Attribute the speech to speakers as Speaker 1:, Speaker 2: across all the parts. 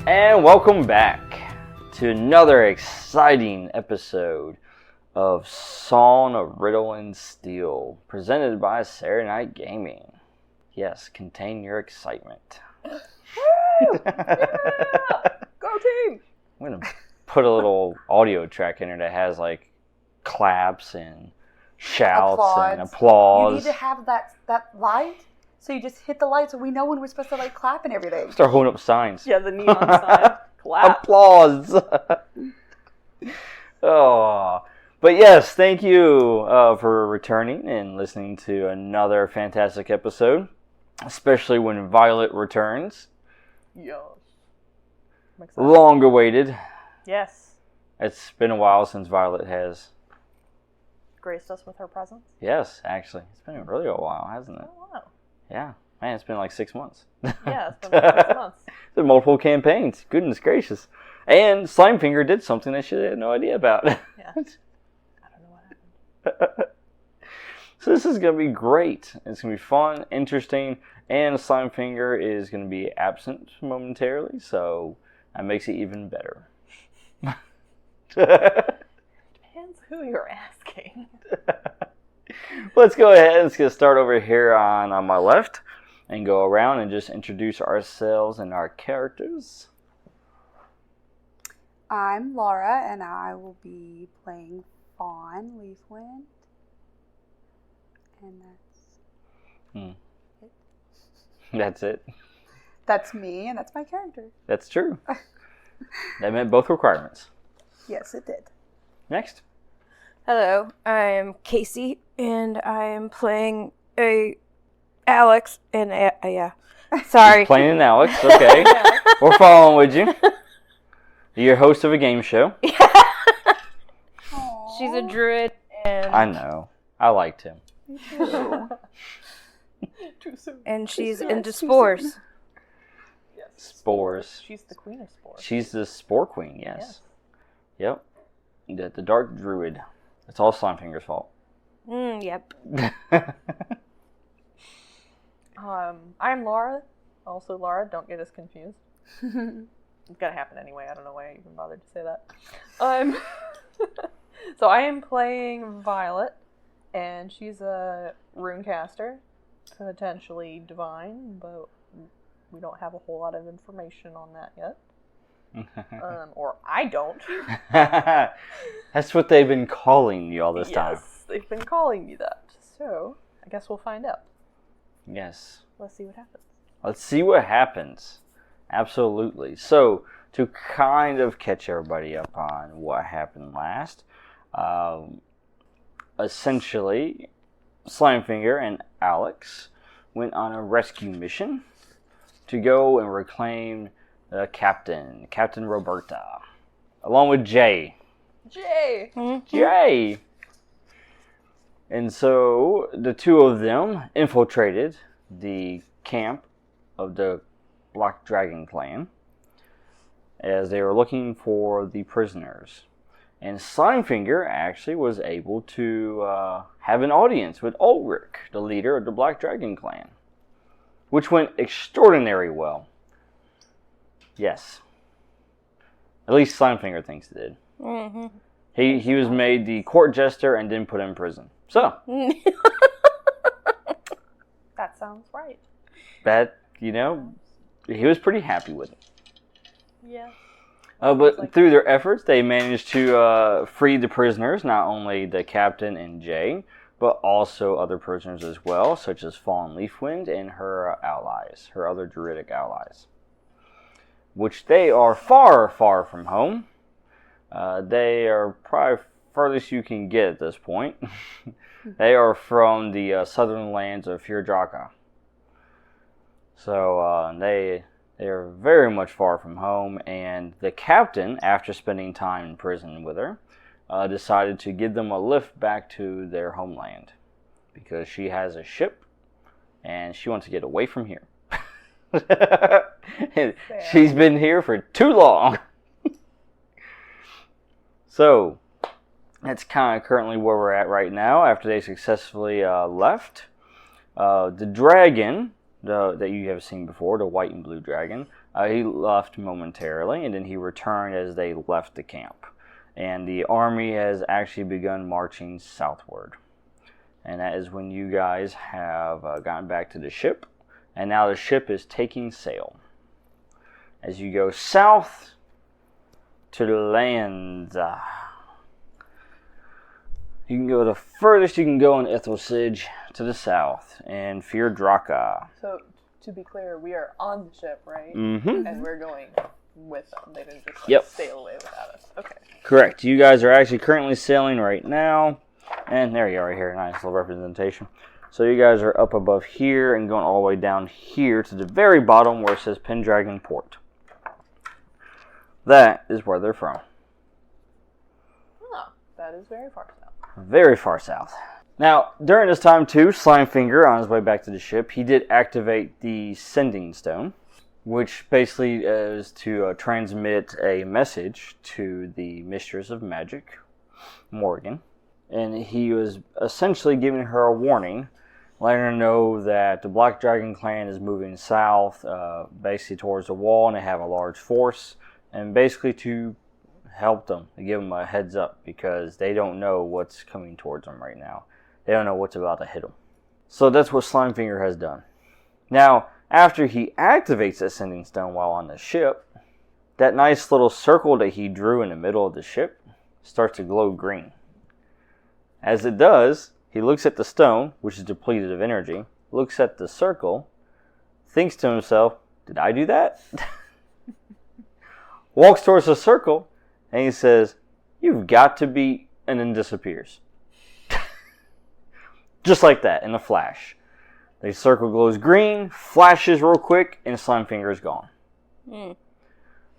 Speaker 1: And welcome back to another exciting episode of Song of Riddle and Steel, presented by Saturday Night Gaming. Yes, contain your excitement.
Speaker 2: Woo! Yeah! Go team!
Speaker 1: I'm going to put a little audio track in there that has like claps and shouts and applause.
Speaker 2: You need to have that light, so you just hit the light so we know when we're supposed to like clap and everything.
Speaker 1: Start holding up signs.
Speaker 2: Yeah, the neon sign. Clap.
Speaker 1: Applause. Oh, but yes, thank you for returning and listening to another fantastic episode, especially when Violet returns.
Speaker 2: Yes.
Speaker 1: Long awaited.
Speaker 2: Yes.
Speaker 1: It's been a while since Violet has
Speaker 2: graced us with her presence.
Speaker 1: Yes, actually. It's been really a while, hasn't it?
Speaker 2: Oh, wow.
Speaker 1: Yeah. Man, it's been like 6 months.
Speaker 2: Yeah, it's been like 6 months.
Speaker 1: It's been multiple campaigns. Goodness gracious. And Slimefinger did something that she had no idea about.
Speaker 2: Yeah. I don't know what happened.
Speaker 1: So this is going to be great. It's going to be fun, interesting, and Slimefinger is going to be absent momentarily, so that makes it even better.
Speaker 2: Depends who you're asking.
Speaker 1: Let's go ahead. Let's get started over here on my left and go around and just introduce ourselves and our characters.
Speaker 3: I'm Laura, and I will be playing Fawn Leafwind. And that's it.
Speaker 1: That's it.
Speaker 3: That's me, and that's my character.
Speaker 1: That's true. That met both requirements.
Speaker 3: Yes, it did.
Speaker 1: Next.
Speaker 4: Hello, I'm Casey, and I am playing Alex, and yeah, sorry.
Speaker 1: Playing an Alex, okay. We're following with you. You're host of a game show.
Speaker 4: Yeah. She's a druid, and
Speaker 1: I know. I liked him.
Speaker 3: Me too.
Speaker 2: Too soon.
Speaker 4: And she's
Speaker 3: Too
Speaker 4: into
Speaker 3: soon.
Speaker 4: spores.
Speaker 2: Yes.
Speaker 1: Spores.
Speaker 2: She's the queen of spores.
Speaker 1: She's the spore queen, yes. Yep. The dark druid. It's all Slimefinger's fault.
Speaker 4: Yep.
Speaker 2: I'm Laura. Also Laura, don't get us confused. It's gonna happen anyway. I don't know why I even bothered to say that. So I am playing Violet, and she's a runecaster, potentially divine, but we don't have a whole lot of information on that yet. Or I don't.
Speaker 1: That's what they've been calling you all this time.
Speaker 2: Yes, they've been calling me that. So I guess we'll find out.
Speaker 1: Yes.
Speaker 2: Let's see what happens.
Speaker 1: Let's see what happens. Absolutely. So, to kind of catch everybody up on what happened last, essentially, Slimefinger and Alex went on a rescue mission to go and reclaim the Captain Roberta, along with Jay.
Speaker 2: Jay!
Speaker 1: Jay! And so, the two of them infiltrated the camp of the Black Dragon clan as they were looking for the prisoners. And Slimefinger actually was able to have an audience with Ulrich, the leader of the Black Dragon clan, which went extraordinarily well. Yes. At least Slimefinger thinks it did.
Speaker 4: Mm-hmm.
Speaker 1: He was made the court jester and then put in prison. So.
Speaker 2: That sounds right.
Speaker 1: That, he was pretty happy with it.
Speaker 2: Yeah.
Speaker 1: But through their efforts, they managed to free the prisoners, not only the captain and Jay, but also other prisoners as well, such as Fallen Leafwind and her allies, her other druidic allies. Which they are far, far from home. They are probably furthest you can get at this point. They are from the southern lands of Fyrdraca. So they are very much far from home, and the captain, after spending time in prison with her, decided to give them a lift back to their homeland because she has a ship and she wants to get away from here. She's been here for too long. So that's kind of currently where we're at right now after they successfully left. The dragon that you have seen before, the white and blue dragon, He left momentarily, and then he returned as they left the camp. And the army has actually begun marching southward. And that is when you guys have gotten back to the ship. And now the ship is taking sail. As you go south to the land. You can go the furthest you can go in Ethelsige to the south. And Fyrdraca.
Speaker 2: So, to be clear, we are on the ship, right?
Speaker 1: Mm-hmm.
Speaker 2: And we're going with them. They didn't just sail away without us. Okay.
Speaker 1: Correct. You guys are actually currently sailing right now. And there you are right here. Nice little representation. So you guys are up above here and going all the way down here to the very bottom where it says Pendragon Port. That is where they're from.
Speaker 2: Oh, that is very far south.
Speaker 1: Very far south. Now, during this time too, Slimefinger, on his way back to the ship, he did activate the Sending Stone, which basically is to transmit a message to the Mistress of Magic, Morgan. And he was essentially giving her a warning, letting her know that the Black Dragon clan is moving south, basically towards the wall, and they have a large force, and basically to help them, to give them a heads up, because they don't know what's coming towards them right now. They don't know what's about to hit them. So that's what Slimefinger has done. Now, after he activates that Sending Stone while on the ship, that nice little circle that he drew in the middle of the ship starts to glow green. As it does, he looks at the stone, which is depleted of energy, looks at the circle, thinks to himself, did I do that? Walks towards the circle, and he says, you've got to be, and then disappears. Just like that, in a flash. The circle glows green, flashes real quick, and Slimefinger is gone. Mm.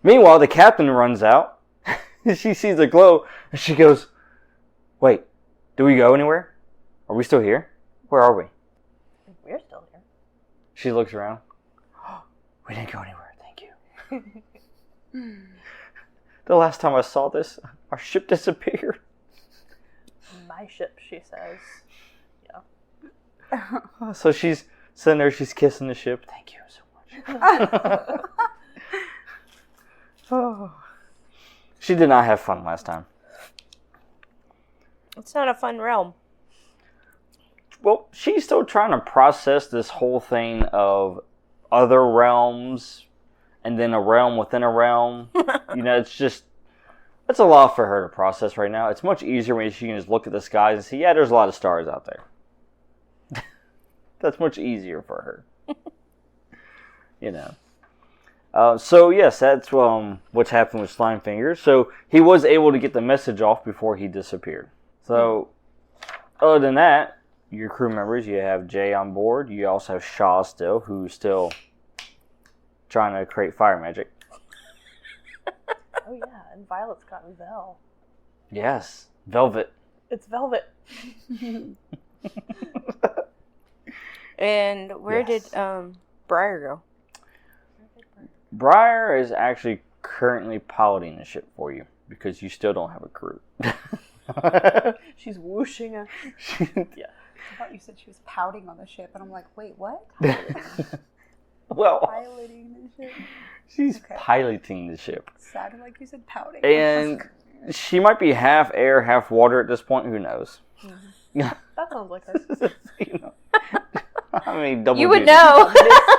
Speaker 1: Meanwhile, the captain runs out. She sees the glow, and she goes, wait, do we go anywhere? Are we still here? Where are we?
Speaker 2: We're still here.
Speaker 1: She looks around. Oh, we didn't go anywhere, thank you. The last time I saw this, our ship disappeared.
Speaker 2: My ship, she says.
Speaker 1: So she's sitting there, she's kissing the ship. Thank you so much. Oh. She did not have fun last time.
Speaker 4: It's not a fun realm.
Speaker 1: Well, she's still trying to process this whole thing of other realms and then a realm within a realm. You know, it's a lot for her to process right now. It's much easier when she can just look at the skies and see, yeah, there's a lot of stars out there. That's much easier for her. You know. So yes, that's what's happened with Slimefinger. So he was able to get the message off before he disappeared. So other than that, your crew members, you have Jay on board. You also have Shaw still, who's still trying to create fire magic.
Speaker 2: Oh yeah, and Violet's got Vel.
Speaker 1: Yes, Velvet.
Speaker 2: It's Velvet.
Speaker 4: And where did Briar go?
Speaker 1: Briar is actually currently piloting the ship for you because you still don't have a crew.
Speaker 2: She's whooshing her.
Speaker 3: Yeah. I thought you said she was pouting on the ship, and I'm like, wait, what?
Speaker 1: Well,
Speaker 3: Piloting the ship?
Speaker 1: She's piloting the ship.
Speaker 3: Sounded like you said pouting.
Speaker 1: And she might be half air, half water at this point. Who knows?
Speaker 2: Mm-hmm. That sounds like her.
Speaker 1: You know, I mean, double
Speaker 4: you would
Speaker 1: duty.
Speaker 4: know.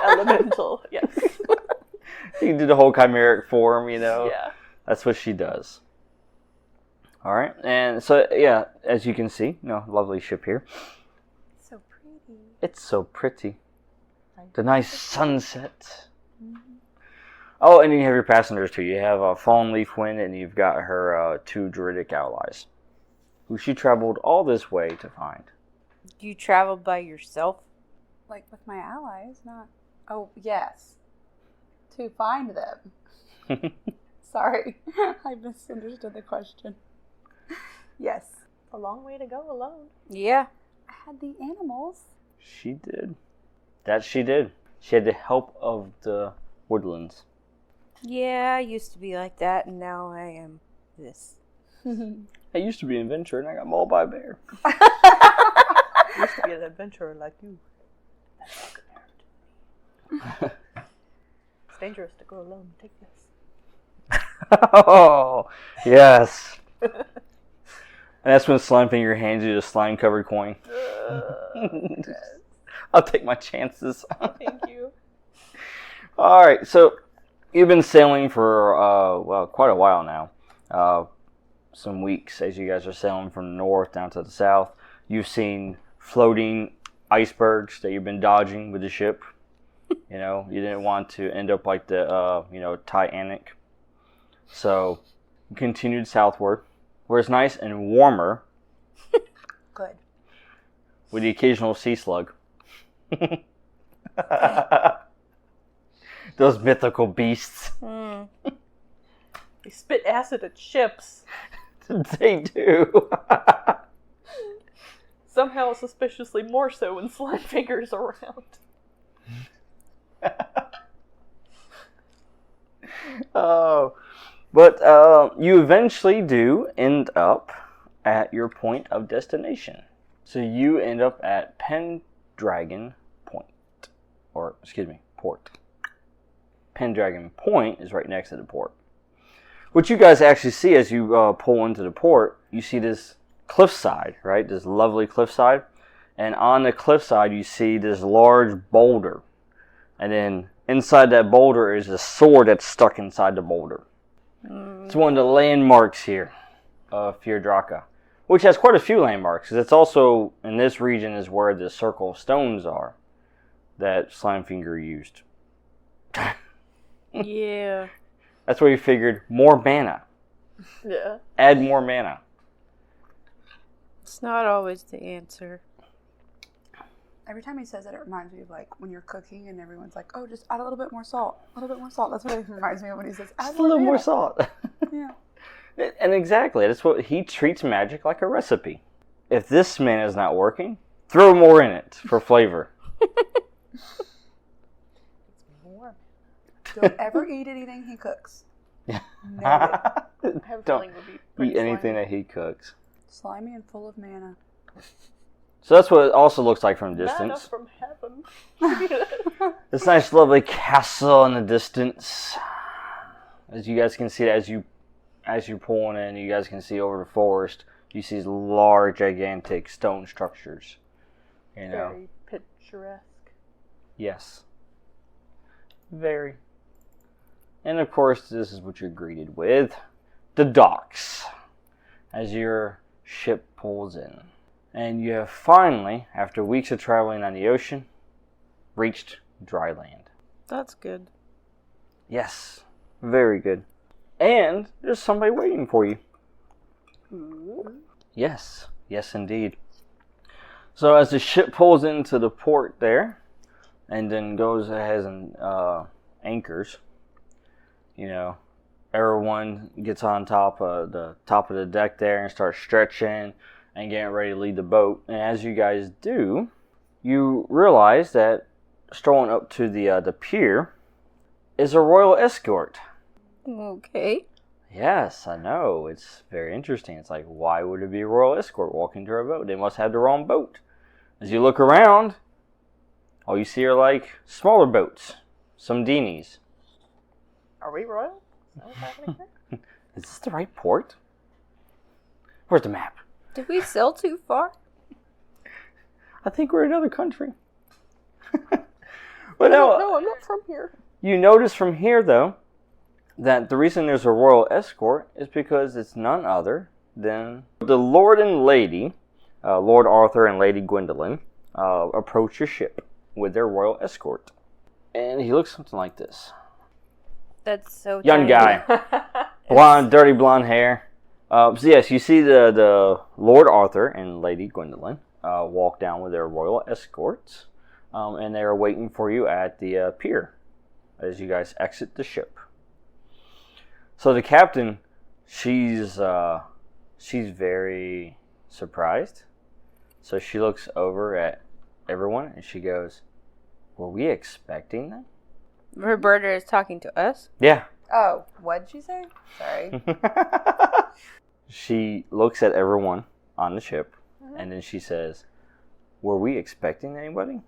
Speaker 2: Elemental, yes.
Speaker 1: You can do the whole chimeric form, you know.
Speaker 2: Yeah.
Speaker 1: That's what she does. All right, and so yeah, as you can see, lovely ship here.
Speaker 3: So pretty.
Speaker 1: It's so pretty. The nice sunset. Mm-hmm. Oh, and you have your passengers too. You have Fallen Leafwind, and you've got her 2 druidic allies, who she traveled all this way to find.
Speaker 4: You traveled by yourself?
Speaker 3: Like with my allies, not... Oh, yes. To find them. Sorry, I misunderstood the question. Yes.
Speaker 2: A long way to go alone.
Speaker 4: Yeah.
Speaker 3: I had the animals.
Speaker 1: She did. That she did. She had the help of the woodlands.
Speaker 4: Yeah, I used to be like that, and now I am this.
Speaker 1: I used to be an adventurer, and I got mauled by a bear.
Speaker 2: I used to be an adventurer like you. That's not good. It's dangerous to go alone. Take this.
Speaker 1: Oh, yes. And that's when Slimefinger hands you the slime-covered coin. I'll take my chances.
Speaker 2: Thank you.
Speaker 1: All right, so you've been sailing for, quite a while now. Some weeks as you guys are sailing from the north down to the south. You've seen floating icebergs that you've been dodging with the ship. You know, you didn't want to end up like the, Titanic. So, you continued southward, where it's nice and warmer.
Speaker 3: Good.
Speaker 1: With the occasional sea slug. Those mythical beasts.
Speaker 2: They spit acid at ships.
Speaker 1: They do.
Speaker 2: Somehow suspiciously more so when Slimefinger's around.
Speaker 1: Oh. But you eventually do end up at your point of destination. So you end up at Pendragon Point. Port. Pendragon Point is right next to the port. What you guys actually see as you pull into the port, you see this cliffside, right? This lovely cliffside. And on the cliffside, you see this large boulder. And then inside that boulder is a sword that's stuck inside the boulder. It's one of the landmarks here of Fyrdraca, which has quite a few landmarks. It's also, in this region, is where the circle of stones are that Slimefinger used.
Speaker 4: Yeah.
Speaker 1: That's where you figured more mana.
Speaker 2: Yeah.
Speaker 1: Add more mana.
Speaker 4: It's not always the answer.
Speaker 3: Every time he says it, it reminds me of like when you're cooking and everyone's like, "Oh, just add a little bit more salt. A little bit more salt." That's what it reminds me of when he says, "Add
Speaker 1: Just a little more
Speaker 3: mana."
Speaker 1: salt.
Speaker 3: Yeah.
Speaker 1: And exactly, that's what he treats magic like a recipe. If this mana is not working, throw more in it for flavor.
Speaker 2: It's more.
Speaker 3: Don't ever eat anything he cooks.
Speaker 1: Yeah.
Speaker 3: Noted.
Speaker 2: I have a
Speaker 1: Don't
Speaker 2: feeling it would be pretty
Speaker 1: eat anything
Speaker 2: slimy.
Speaker 1: that he cooks.
Speaker 3: Slimy and full of mana.
Speaker 1: So that's what it also looks like from a
Speaker 2: Mana
Speaker 1: distance.
Speaker 2: from heaven.
Speaker 1: This nice, lovely castle in the distance. As you guys can see, as you're pulling in, you guys can see over the forest. You see these large, gigantic stone structures. You know.
Speaker 2: Very picturesque.
Speaker 1: Yes. Very. And of course, this is what you're greeted with: the docks. As your ship pulls in. And you have finally, after weeks of traveling on the ocean, reached dry land.
Speaker 4: That's good.
Speaker 1: Yes, very good. And there's somebody waiting for you. Yes, yes indeed. So as the ship pulls into the port there, and then goes ahead and anchors, you know, everyone gets on top of the deck there and starts stretching and getting ready to leave the boat. And as you guys do, you realize that strolling up to the pier is a royal escort.
Speaker 4: Okay.
Speaker 1: Yes, I know. It's very interesting. It's like, why would it be a royal escort walking to our boat? They must have the wrong boat. As you look around, all you see are like smaller boats, some dinghies.
Speaker 2: Are we royal? Is that what's happening here?
Speaker 1: Is this the right port? Where's the map?
Speaker 4: Did we sail too far?
Speaker 1: I think we're in another country. But now,
Speaker 2: No, I'm not from here.
Speaker 1: you notice from here, though, that the reason there's a royal escort is because it's none other than the Lord and Lady, Lord Arthur and Lady Gwendolyn, approach your ship with their royal escort. And he looks something like this.
Speaker 4: That's so
Speaker 1: Young
Speaker 4: tiny.
Speaker 1: guy. Blonde, dirty blonde hair. So yes, you see the Lord Arthur and Lady Gwendolyn walk down with their royal escorts, and they are waiting for you at the pier as you guys exit the ship. So the captain, she's very surprised. So she looks over at everyone and she goes, "Were we expecting them?"
Speaker 4: Roberta is talking to us.
Speaker 1: Yeah.
Speaker 3: Oh, what'd you say? Sorry.
Speaker 1: She looks at everyone on the ship, and then she says, "Were we expecting anybody?"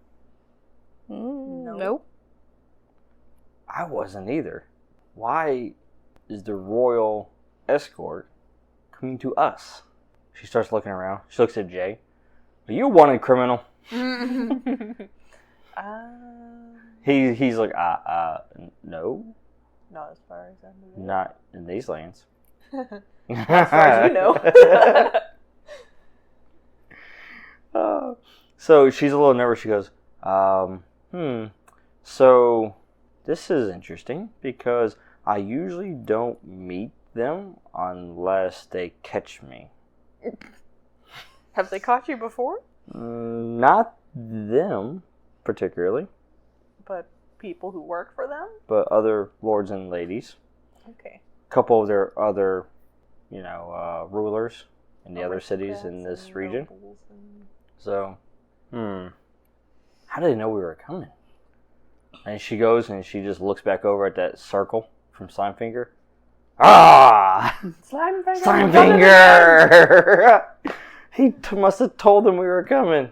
Speaker 4: Nope.
Speaker 1: I wasn't either. Why is the royal escort coming to us? She starts looking around. She looks at Jay. Are you a wanted criminal? He's like, no.
Speaker 2: Not as far as I know.
Speaker 1: Not in these lands.
Speaker 2: As far as you know.
Speaker 1: So she's a little nervous. She goes, so this is interesting because I usually don't meet them unless they catch me.
Speaker 2: Have they caught you before?
Speaker 1: Not them, particularly.
Speaker 2: But people who work for them?
Speaker 1: But other lords and ladies.
Speaker 2: Okay.
Speaker 1: A couple of their other, rulers in the other cities in this region. So, how did they know we were coming? And she goes and she just looks back over at that circle from Slimefinger. Ah!
Speaker 2: Slimefinger!
Speaker 1: Slimefinger! He must have told them we were coming.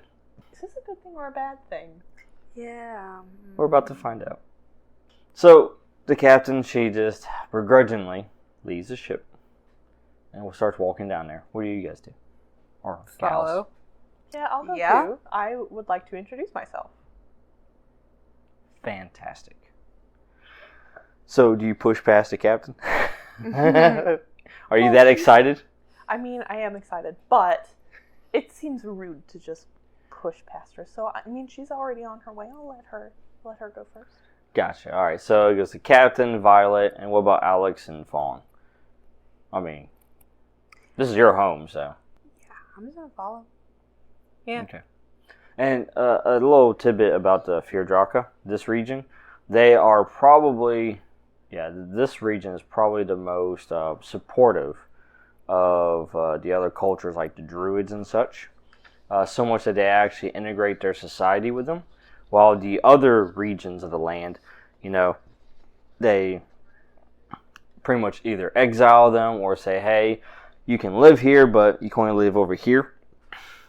Speaker 2: Is this a good thing or a bad thing?
Speaker 3: Yeah.
Speaker 1: We're about to find out. So, the captain, she just begrudgingly leaves the ship and starts walking down there. What do you guys do? Or gals?
Speaker 3: Follow.
Speaker 2: Yeah, I'll go too. I would like to introduce myself.
Speaker 1: Fantastic. So, do you push past the captain? Are you that excited?
Speaker 2: I mean, I am excited, but it seems rude to just push past her. So, I mean, she's already on her way. I'll let her go first.
Speaker 1: Gotcha. All right. So it goes to Captain, Violet, and what about Alex and Fawn? I mean, this is your home, so.
Speaker 3: Yeah, I'm just gonna follow.
Speaker 4: Yeah.
Speaker 1: Okay. And a little tidbit about the Fyrdraca, this region. They are probably, this region is probably the most supportive of the other cultures like the Druids and such. So much that they actually integrate their society with them. While the other regions of the land, they pretty much either exile them or say, hey, you can live here, but you can only live over here,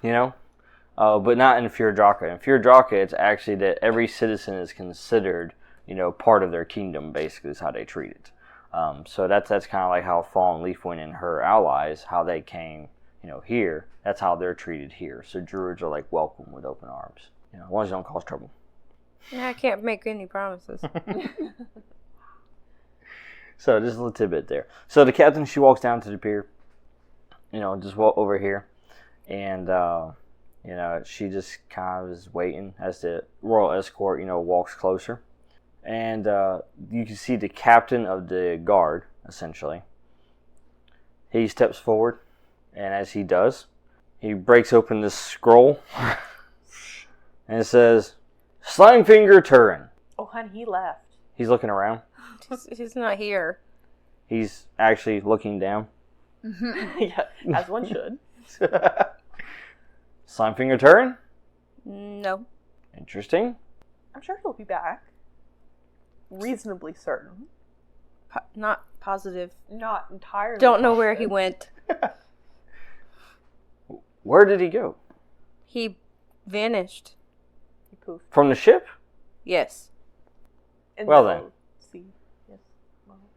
Speaker 1: but not in Fyrdraca. In Fyrdraca, it's actually that every citizen is considered, part of their kingdom, basically, is how they treat it. So that's kind of like how Fawn Leafwind and her allies, how they came, here. That's how they're treated here. So Druids are like welcome with open arms. As long as you don't cause trouble.
Speaker 4: Yeah, I can't make any promises.
Speaker 1: So just a little tidbit there. So the captain, she walks down to the pier. Just walk over here. And, she just kind of is waiting as the royal escort, walks closer. And you can see the captain of the guard, essentially. He steps forward. And as he does, he breaks open this scroll. And it says, Slimefinger Turin.
Speaker 2: Oh, honey, he left.
Speaker 1: He's looking around.
Speaker 4: He's not here.
Speaker 1: He's actually looking down.
Speaker 2: Yeah, as one should.
Speaker 1: Slimefinger Turin?
Speaker 4: No.
Speaker 1: Interesting.
Speaker 2: I'm sure he'll be back. Reasonably certain.
Speaker 4: Not positive.
Speaker 2: Not entirely.
Speaker 4: Don't know where he went.
Speaker 1: Where did he go?
Speaker 4: He vanished.
Speaker 2: He poofed.
Speaker 1: From the ship?
Speaker 4: Yes.
Speaker 1: Well then.
Speaker 2: See, yes.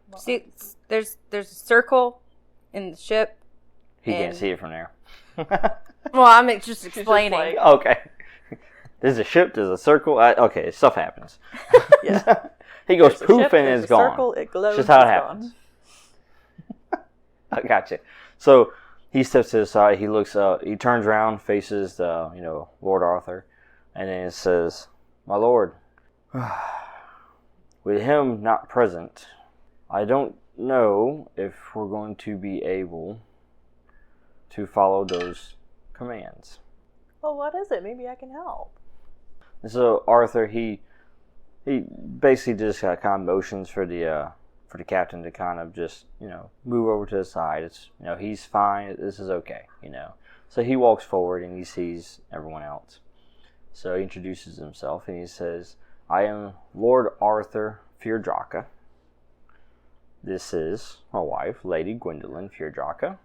Speaker 2: Well,
Speaker 4: See, there's a circle in the ship.
Speaker 1: He can't see it from there.
Speaker 4: Well, I'm just
Speaker 2: just
Speaker 4: explaining.
Speaker 2: like-
Speaker 1: Okay. There's a ship, there's a circle. Okay, stuff happens.
Speaker 2: Yeah.
Speaker 1: He goes
Speaker 2: There's a
Speaker 1: poof
Speaker 2: ship,
Speaker 1: and
Speaker 2: there's
Speaker 1: it's
Speaker 2: a
Speaker 1: gone.
Speaker 2: Circle, it glows,
Speaker 1: It's just how it
Speaker 2: it's
Speaker 1: happens.
Speaker 2: gone.
Speaker 1: I gotcha. So he steps to the side. He looks up. He turns around, faces the Lord Arthur, and then it says, "My lord, with him not present, I don't know if we're going to be able to follow those commands."
Speaker 2: Well, what is it? Maybe I can help.
Speaker 1: And so Arthur, he basically just kind of motions for the captain to kind of just move over to the side. It's he's fine. This is okay. So he walks forward and he sees everyone else. So he introduces himself and he says, "I am Lord Arthur Fyrdraca. This is my wife, Lady Gwendolyn Fyrdraca.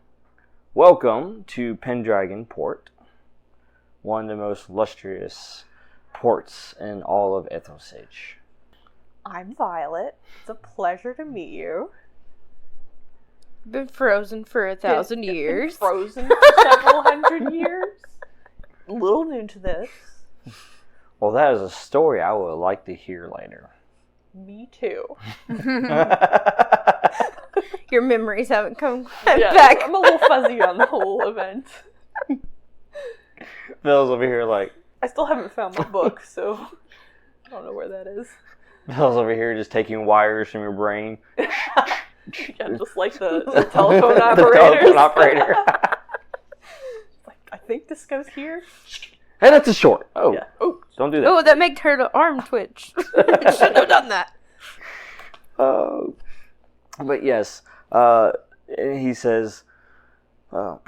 Speaker 1: Welcome to Pendragon Port, one of the most lustrous ports in all of Ethelsage.
Speaker 2: I'm Violet. It's a pleasure to meet you.
Speaker 4: Been frozen for 1,000 years.
Speaker 2: Frozen for several hundred years. A little new to this.
Speaker 1: Well, that is a story I would like to hear later.
Speaker 2: Me too.
Speaker 4: Your memories haven't come
Speaker 2: Yeah,
Speaker 4: back.
Speaker 2: I'm a little fuzzy on the whole event.
Speaker 1: Bill's over here like...
Speaker 2: I still haven't found my book, so I don't know where that is.
Speaker 1: Bill's over here just taking wires from your brain.
Speaker 2: Yeah, just like the telephone operators.
Speaker 1: The telephone operator.
Speaker 2: Like, I think this goes here.
Speaker 1: Hey, that's a short. Oh,
Speaker 2: Yeah. Oh,
Speaker 1: don't do that.
Speaker 4: Oh, that made her arm twitch. Shouldn't have done that.
Speaker 1: But yes, he says, all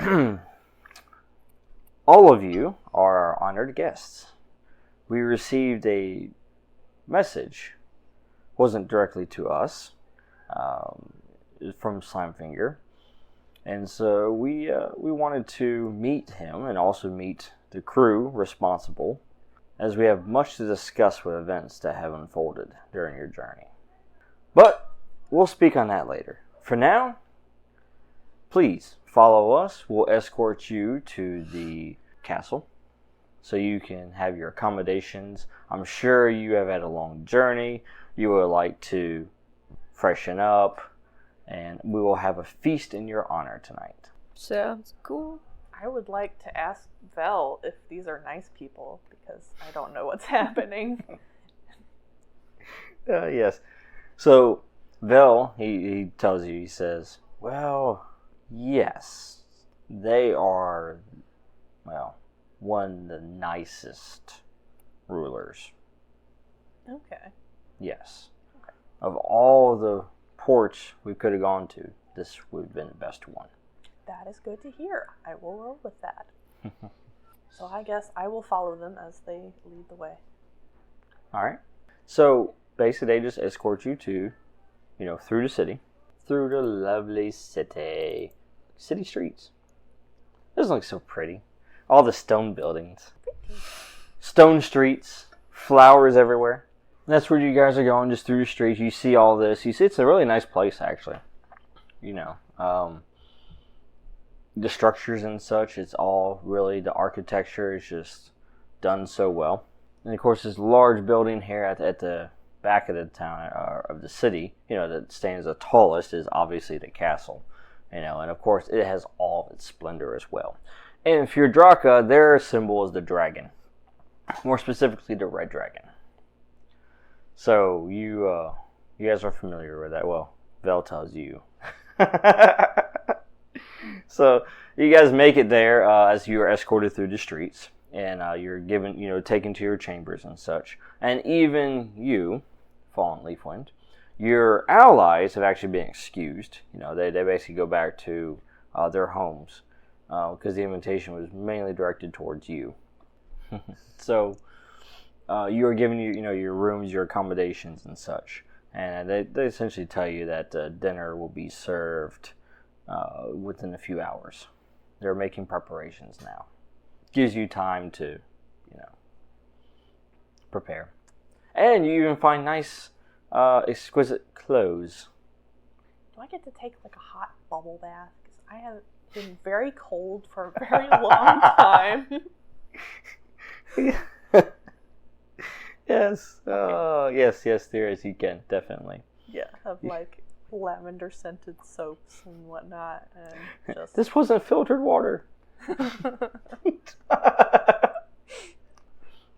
Speaker 1: of you are honored guests. We received a message. Wasn't directly to us. From Slimefinger. And so we wanted to meet him and also meet the crew responsible, as we have much to discuss with events that have unfolded during your journey. But we'll speak on that later. For now, please follow us. We'll escort you to the castle so you can have your accommodations. I'm sure you have had a long journey. You would like to freshen up, and we will have a feast in your honor tonight.
Speaker 4: Sounds cool.
Speaker 2: I would like to ask Vel if these are nice people, because I don't know what's happening.
Speaker 1: Yes. So, Vel, he tells you, he says, well, yes, they are, well, one of the nicest rulers.
Speaker 2: Okay.
Speaker 1: Yes. Okay. Of all the ports we could have gone to, this would have been the best one.
Speaker 2: That is good to hear. I will roll with that. So I guess I will follow them as they lead the way.
Speaker 1: Alright. So, basically they just escort you to, through the city. Through the lovely city. City streets. It doesn't look so pretty. All the stone buildings. Stone streets. Flowers everywhere. And that's where you guys are going, just through the streets. You see all this. You see it's a really nice place, actually. The structures and such, it's all really, the architecture is just done so well. And of course, this large building here at the back of the town, of the city, that stands the tallest is obviously the castle. And of course, it has all of its splendor as well. And in Fyrdraca, their symbol is the dragon. More specifically, the red dragon. So, you guys are familiar with that. Well, Vel tells you. So, you guys make it there as you are escorted through the streets. And you're given, taken to your chambers and such. And even you, Fallen Leafwind, your allies have actually been excused. They basically go back to their homes. Because the invitation was mainly directed towards you. So, you are given your rooms, your accommodations and such. And they essentially tell you that dinner will be served within a few hours. They're making preparations now. Gives you time to, prepare. And you even find nice, exquisite clothes.
Speaker 2: Do I get to take like a hot bubble bath? Because I have been very cold for a very long time.
Speaker 1: Yes. Yes, there is. You can, definitely.
Speaker 2: Yeah, of like lavender scented soaps and whatnot. And just...
Speaker 1: This wasn't filtered water.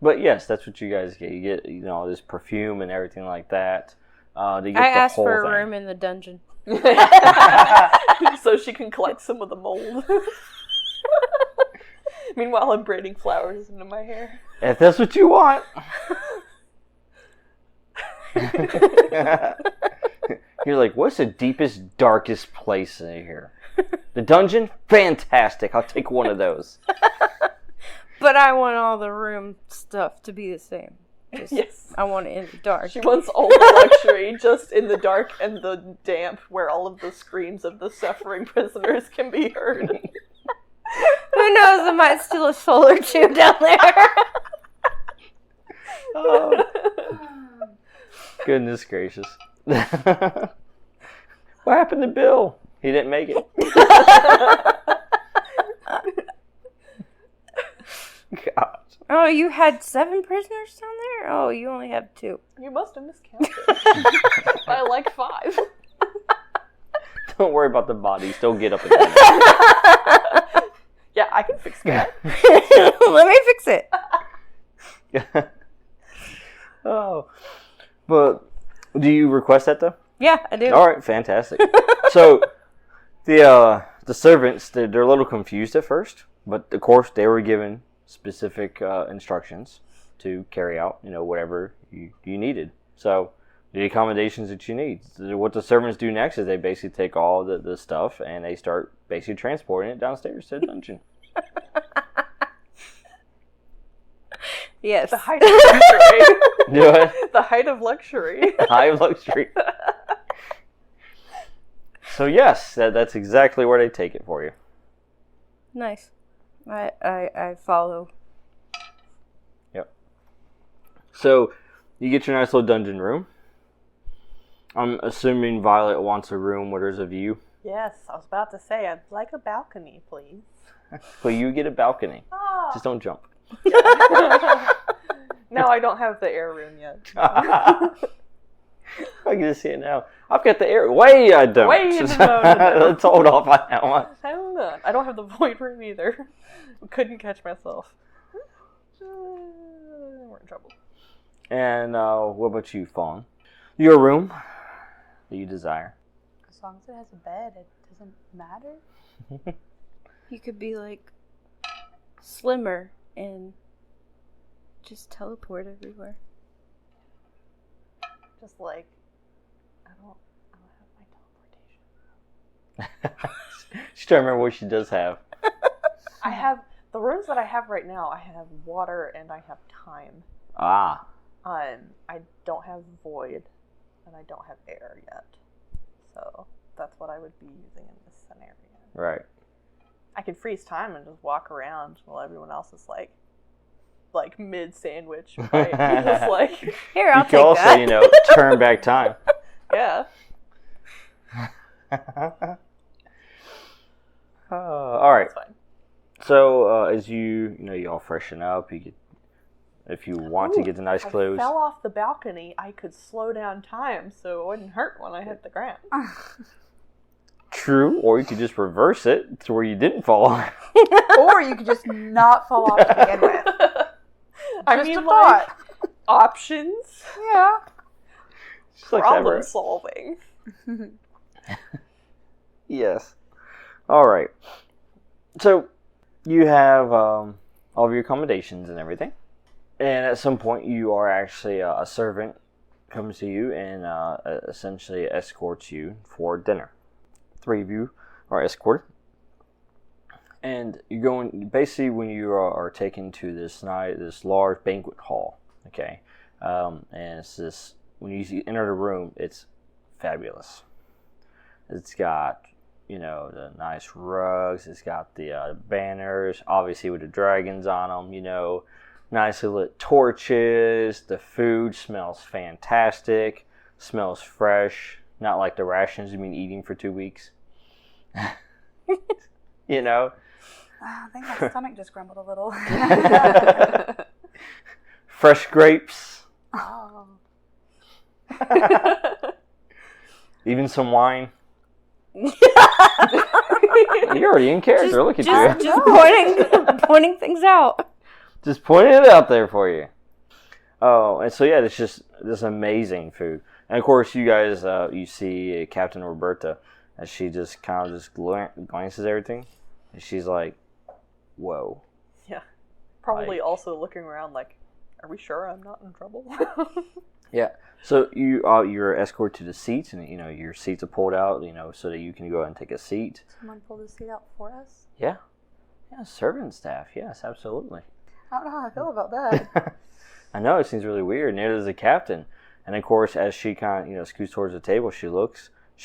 Speaker 1: But yes, that's what you guys get. You get, this perfume and everything like that. I
Speaker 4: asked for a room in the dungeon.
Speaker 2: So she can collect some of the mold. Meanwhile, I'm braiding flowers into my hair.
Speaker 1: If that's what you want. You're like, what's the deepest, darkest place in here? The dungeon? Fantastic. I'll take one of those.
Speaker 4: But I want all the room stuff to be the same.
Speaker 2: Yes.
Speaker 4: I want it in the dark.
Speaker 2: She wants all the luxury just in the dark and the damp where all of the screams of the suffering prisoners can be heard.
Speaker 4: Who knows? I might steal a soul or two down there.
Speaker 1: Goodness gracious. What happened to Bill? He didn't make it. God.
Speaker 4: Oh, you had 7 prisoners down there? Oh, you only have 2.
Speaker 2: You must have miscounted. By like 5.
Speaker 1: Don't worry about the bodies. Don't get up again.
Speaker 2: Yeah, I can fix that.
Speaker 4: Let me fix it.
Speaker 1: Oh. But do you request that though?
Speaker 4: Yeah, I do.
Speaker 1: All right, fantastic. So the servants, they're a little confused at first, but of course they were given specific instructions to carry out, whatever you needed. So the accommodations that you need. What the servants do next is they basically take all the stuff and they start basically transporting it downstairs to the dungeon.
Speaker 4: Yes.
Speaker 2: The height of luxury.
Speaker 1: Do it.
Speaker 2: The height of luxury.
Speaker 1: High luxury. So yes, that's exactly where they take it for you.
Speaker 4: Nice. I follow.
Speaker 1: Yep. So you get your nice little dungeon room. I'm assuming Violet wants a room where there's a view.
Speaker 2: Yes, I was about to say, I'd like a balcony, please.
Speaker 1: But you get a balcony.
Speaker 2: Ah.
Speaker 1: Just don't jump.
Speaker 2: No, I don't have the air room yet.
Speaker 1: I can just see it now. I've got the air. Way I don't.
Speaker 2: No.
Speaker 1: Let's hold off on that one.
Speaker 2: Hang on. I don't have the void room either. Couldn't catch myself. We're in trouble.
Speaker 1: And what about you, Fawn? Your room that you desire.
Speaker 3: As long as it has a bed, it doesn't matter.
Speaker 4: You could be like slimmer and just teleport everywhere.
Speaker 2: Just like, I don't have my teleportation.
Speaker 1: She's trying to remember what she does have.
Speaker 2: I have, the rooms that I have right now, I have water and I have time.
Speaker 1: Ah.
Speaker 2: I don't have void and I don't have air yet. So that's what I would be using in this scenario.
Speaker 1: Right.
Speaker 2: I could freeze time and just walk around while everyone else is like mid-sandwich. Right? Just like,
Speaker 4: Here, I'll
Speaker 1: you
Speaker 4: take
Speaker 1: can also,
Speaker 4: that.
Speaker 1: turn back time.
Speaker 2: yeah.
Speaker 1: All right.
Speaker 2: That's fine.
Speaker 1: So as you all freshen up, you get, if you want to get the nice clothes.
Speaker 2: I fell off the balcony. I could slow down time so it wouldn't hurt when I hit the ground.
Speaker 1: True, or you could just reverse it to where you didn't fall off.
Speaker 3: Or you could just not fall off to begin with.
Speaker 2: I
Speaker 3: Just
Speaker 2: mean,
Speaker 3: a thought.
Speaker 2: Options.
Speaker 3: Yeah.
Speaker 1: Just like
Speaker 2: Problem
Speaker 1: that,
Speaker 2: solving.
Speaker 1: yes. All right. So you have all of your accommodations and everything, and at some point you are actually a servant comes to you and essentially escorts you for dinner. 3 of you are escorted. And you're going, basically when you are taken to this large banquet hall, okay? And it's this, when you enter the room, it's fabulous. It's got, the nice rugs, it's got the banners, obviously with the dragons on them, nicely lit torches, the food smells fantastic, smells fresh, not like the rations you've been eating for 2 weeks.
Speaker 3: I think my stomach just grumbled a little.
Speaker 1: Fresh grapes.
Speaker 3: Oh.
Speaker 1: Even some wine. You're already in character. Look at you.
Speaker 4: Just pointing things out.
Speaker 1: Just pointing it out there for you. Oh, and so yeah, it's just this amazing food. And of course, you guys, you see Captain Roberta, as she just kind of just glances at everything, and she's like, "Whoa."
Speaker 2: Yeah. Probably
Speaker 1: Like-
Speaker 2: also looking around like, are we sure I'm not in trouble?
Speaker 1: Yeah. So you're escorted to the seats, and your seats are pulled out, so that you can go ahead and take a seat.
Speaker 3: Someone pulled the seat out for us?
Speaker 1: Yeah. Yeah, servant staff. Yes, absolutely.
Speaker 3: I don't know how I feel about that.
Speaker 1: I know, it seems really weird. Neither does the captain. And of course, as she kind of, scoots towards the table, she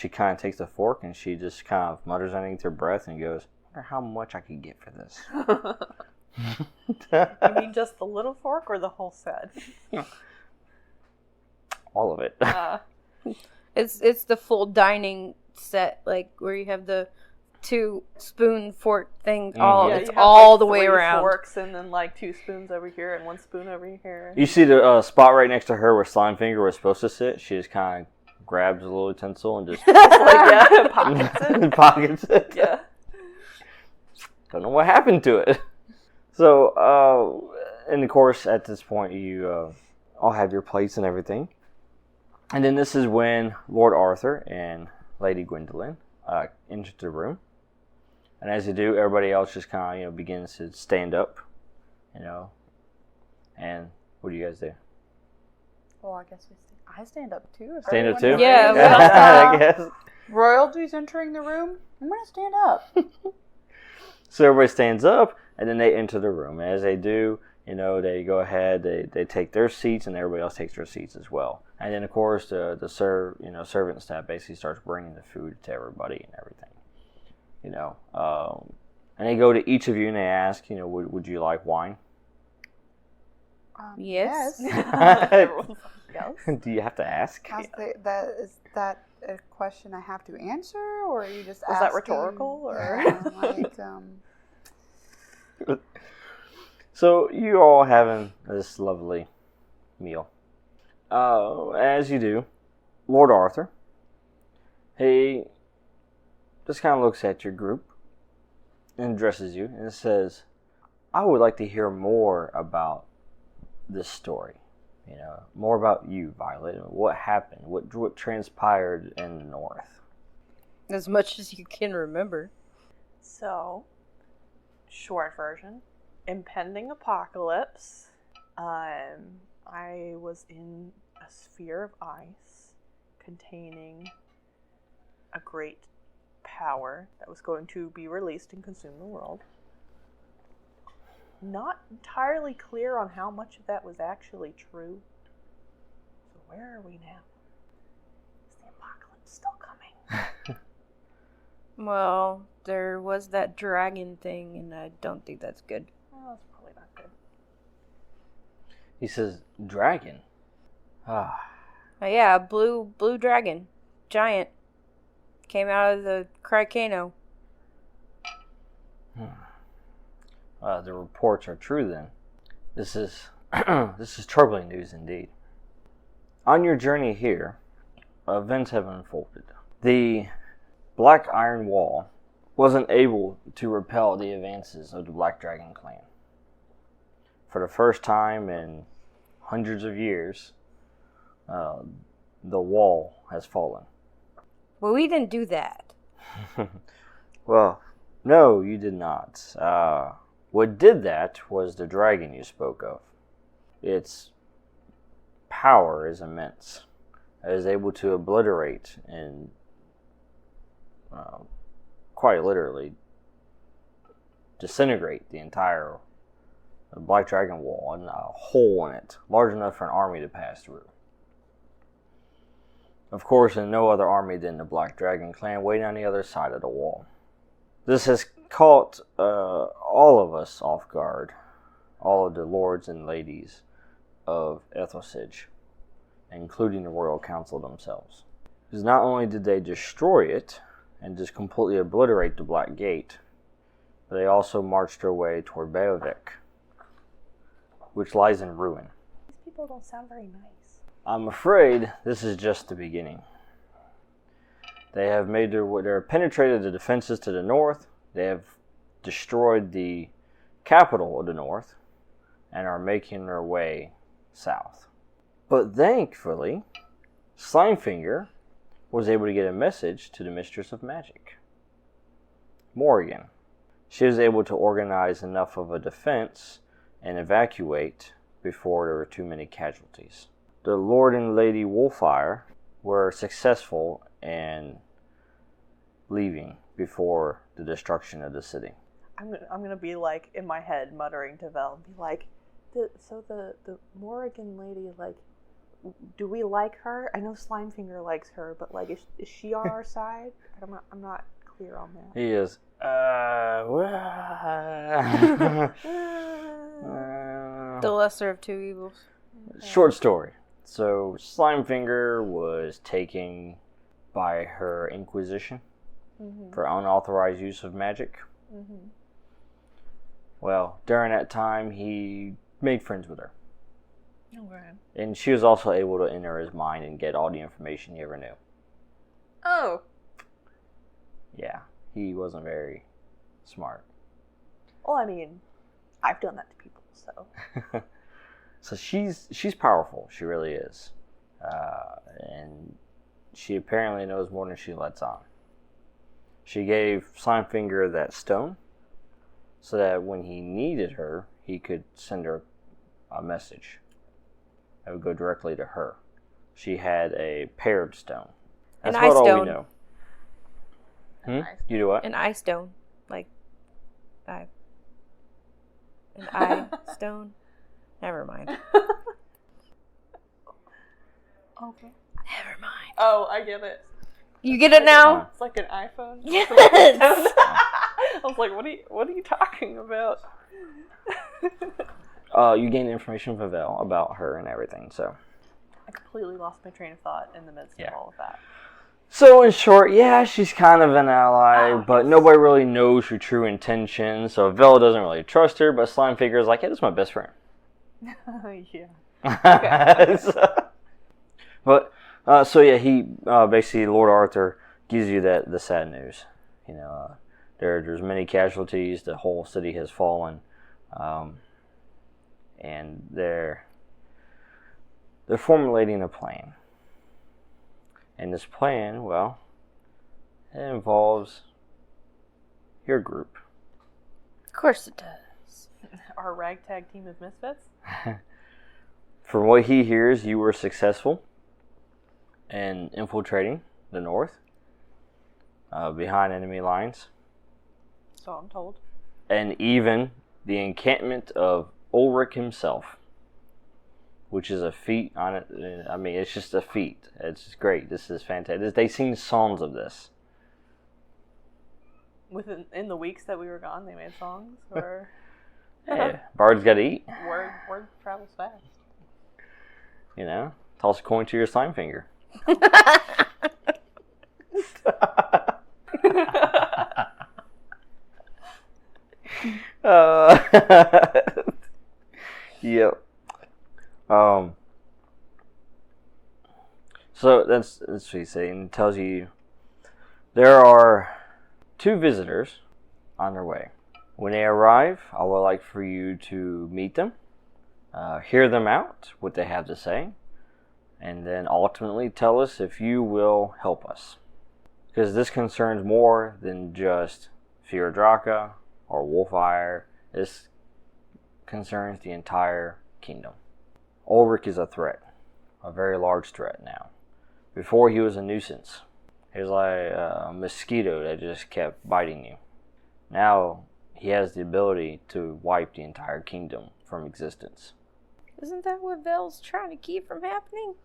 Speaker 1: kind of takes the fork and she just kind of mutters underneath her breath and goes, I wonder how much I could get for this.
Speaker 2: You mean just the little fork or the whole set?
Speaker 1: all of it.
Speaker 4: It's the full dining set, like where you have the 2 spoon fork thing. All
Speaker 2: Yeah,
Speaker 4: it's
Speaker 2: you have,
Speaker 4: all
Speaker 2: like,
Speaker 4: the way
Speaker 2: 3
Speaker 4: around.
Speaker 2: forks and then like 2 spoons over here and 1 spoon over here.
Speaker 1: You see the spot right next to her where Slimefinger was supposed to sit. She just kind of grabs a little utensil and just
Speaker 2: Pockets it.
Speaker 1: pockets it.
Speaker 2: Yeah.
Speaker 1: Don't know what happened to it. So, and of course, at this point, you all have your plates and everything. And then this is when Lord Arthur and Lady Gwendolyn enter the room. And as they do, everybody else just kind of, begins to stand up, And what do you guys do?
Speaker 3: Well, I guess I stand up too.
Speaker 1: Stand up too?
Speaker 4: Yeah.
Speaker 1: I guess.
Speaker 3: Royalty's entering the room. I'm gonna stand up.
Speaker 1: So everybody stands up, and then they enter the room. And as they do, they go ahead, they take their seats, and everybody else takes their seats as well. And then, of course, the servant staff basically starts bringing the food to everybody and everything. And they go to each of you and they ask, would you like wine?
Speaker 4: Yes.
Speaker 2: Everyone's like, yes.
Speaker 1: Do you have to ask?
Speaker 3: Is that a question I have to answer, or are you just asking?
Speaker 2: Was that rhetorical, or?
Speaker 1: So you all having this lovely meal. As you do, Lord Arthur, he just kind of looks at your group and addresses you and says, I would like to hear more about this story. More about you, Violet. What happened? What transpired in the north?
Speaker 4: As much as you can remember.
Speaker 2: So, short version, impending apocalypse. I was in a sphere of ice containing a great power that was going to be released and consume the world. Not entirely clear on how much of that was actually true. So where are we now? Is the apocalypse still coming?
Speaker 4: Well, there was that dragon thing, and I don't think that's good.
Speaker 2: Well, that's probably not good.
Speaker 1: He says, dragon?
Speaker 4: Yeah, blue dragon. Giant. Came out of the Cricano.
Speaker 1: The reports are true then. This is troubling news indeed. On your journey here, events have unfolded. The Black Iron Wall wasn't able to repel the advances of the Black Dragon clan. For the first time in hundreds of years, the wall has fallen.
Speaker 4: Well, we didn't do that.
Speaker 1: Well, no, you did not. What did that was the dragon you spoke of. Its power is immense. It is able to obliterate and quite literally disintegrate the entire Black Dragon Wall and a hole in it large enough for an army to pass through. Of course, in no other army than the Black Dragon clan waiting on the other side of the wall. This has caught all of us off guard, all of the lords and ladies of Ethelsage, including the Royal Council themselves. Because not only did they destroy it and just completely obliterate the Black Gate, but they also marched their way toward Beovik, which lies in ruin.
Speaker 2: These people don't sound very nice.
Speaker 1: I'm afraid this is just the beginning. They have made they're penetrated the defenses to the north. They have destroyed the capital of the north and are making their way south. But thankfully, Slimefinger was able to get a message to the Mistress of Magic, Morrigan. She was able to organize enough of a defense and evacuate before there were too many casualties. The Lord and Lady Wolfire were successful in leaving before the destruction of the city.
Speaker 2: I'm gonna be like in my head muttering to Vel and be like, the Morrigan lady, like, do we like her? I know Slimefinger likes her, but like, is she on our side? I'm not clear on that.
Speaker 1: He is.
Speaker 4: The lesser of two evils.
Speaker 1: Short story. So Slimefinger was taken by her Inquisition for unauthorized use of magic. Well, during that time, he made friends with her.
Speaker 2: Okay.
Speaker 1: And she was also able to enter his mind and get all the information he ever knew.
Speaker 2: Oh.
Speaker 1: Yeah, he wasn't very smart.
Speaker 2: Well, I mean, I've done that to people, so.
Speaker 1: So she's powerful. She really is. And she apparently knows more than she lets on. She gave Slimefinger that stone so that when he needed her, he could send her a message. It would go directly to her. She had a paired stone. That's
Speaker 4: An
Speaker 1: about
Speaker 4: eye
Speaker 1: all
Speaker 4: stone.
Speaker 1: we know. You do what?
Speaker 4: An eye stone. Like, an eye stone. Never mind.
Speaker 2: Okay.
Speaker 4: Never mind.
Speaker 2: Oh, I get it.
Speaker 4: You get it now?
Speaker 2: It's like an iPhone.
Speaker 4: Yes.
Speaker 2: I was like, what are you talking about?
Speaker 1: You gained information from Vel about her and everything, so.
Speaker 2: I completely lost my train of thought in the midst of all of that.
Speaker 1: So in short, yeah, she's kind of an ally, but nobody really knows her true intentions, so Vel doesn't really trust her, but Slimefinger's like, hey, this is my best friend.
Speaker 2: Yeah.
Speaker 1: He basically, Lord Arthur gives you the sad news. You know, there's many casualties, the whole city has fallen, and they're formulating a plan. And this plan, well, it involves your group.
Speaker 4: Of course it does.
Speaker 2: Our ragtag team of misfits?
Speaker 1: From what he hears, you were successful in infiltrating the north, behind enemy lines.
Speaker 2: So I'm told.
Speaker 1: And even the encampment of Ulrich himself, which is a feat on it. I mean, it's just a feat. It's just great. This is fantastic. They sing songs of this.
Speaker 2: In the weeks that we were gone, they made songs? Or
Speaker 1: Yeah, bards got to eat.
Speaker 2: Word travels fast.
Speaker 1: You know, toss a coin to your Slimefinger. Yep. So that's what he's saying. It tells you there are 2 visitors on their way. When they arrive, I would like for you to meet them, hear them out, what they have to say, and then ultimately tell us if you will help us. Because this concerns more than just Fyrdraca or Wolfire. This concerns the entire kingdom. Ulrich is a threat, a very large threat now. Before he was a nuisance. He was like a mosquito that just kept biting you. Now he has the ability to wipe the entire kingdom from existence.
Speaker 4: Isn't that what Vel's trying to keep from happening?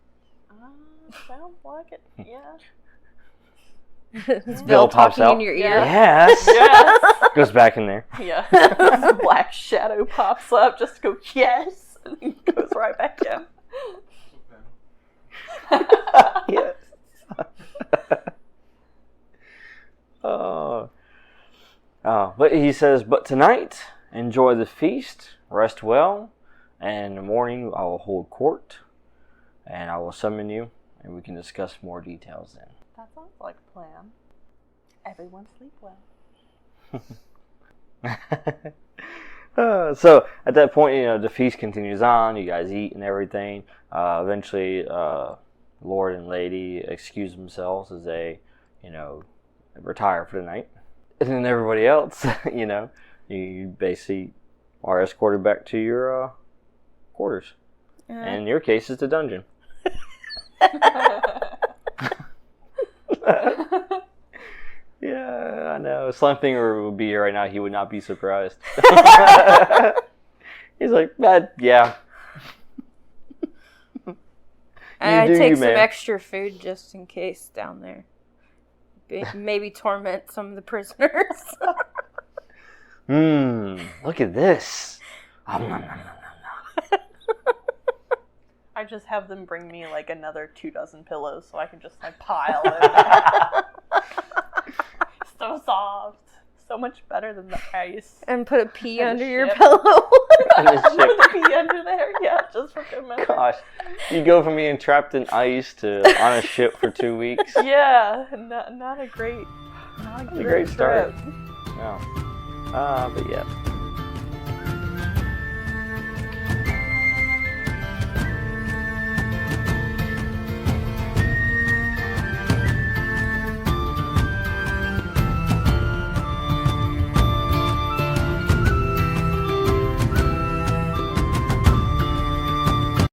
Speaker 2: Sounds like it, yeah.
Speaker 4: Is Vel
Speaker 1: pops
Speaker 4: talking
Speaker 1: out.
Speaker 4: in your ear?
Speaker 1: Yes!
Speaker 2: Yes!
Speaker 1: Goes back in there.
Speaker 2: Yeah. Black shadow pops up just to go, yes! And he goes right back in.
Speaker 1: Yes. But he says, but tonight, enjoy the feast, rest well, and in the morning I will hold court, and I will summon you, and we can discuss more details then.
Speaker 2: That sounds like a plan. Everyone sleep well.
Speaker 1: So at that point, you know, the feast continues on. You guys eat and everything. Eventually, Lord and Lady excuse themselves as they, you know, retire for the night. And then everybody else, you know, you basically are escorted back to your quarters. And in your case, it's the dungeon. Yeah, I know. Slimefinger would be here right now. He would not be surprised. He's like, yeah.
Speaker 4: I take some
Speaker 1: man.
Speaker 4: extra food just in case down there. Maybe torment some of the prisoners.
Speaker 1: Look at this.
Speaker 2: I I just have them bring me like another 24 pillows so I can just like pile it. So soft. So much better than the ice.
Speaker 4: And put a pea
Speaker 2: And
Speaker 4: under
Speaker 2: a
Speaker 4: your
Speaker 2: ship.
Speaker 4: pillow.
Speaker 1: On the
Speaker 2: Put
Speaker 1: ship.
Speaker 2: the pea under there, yeah, just for good measure.
Speaker 1: Gosh, you go from being trapped in ice to on a ship for 2 weeks.
Speaker 2: Yeah, not a great
Speaker 1: Great start.
Speaker 2: trip.
Speaker 1: No. But yeah.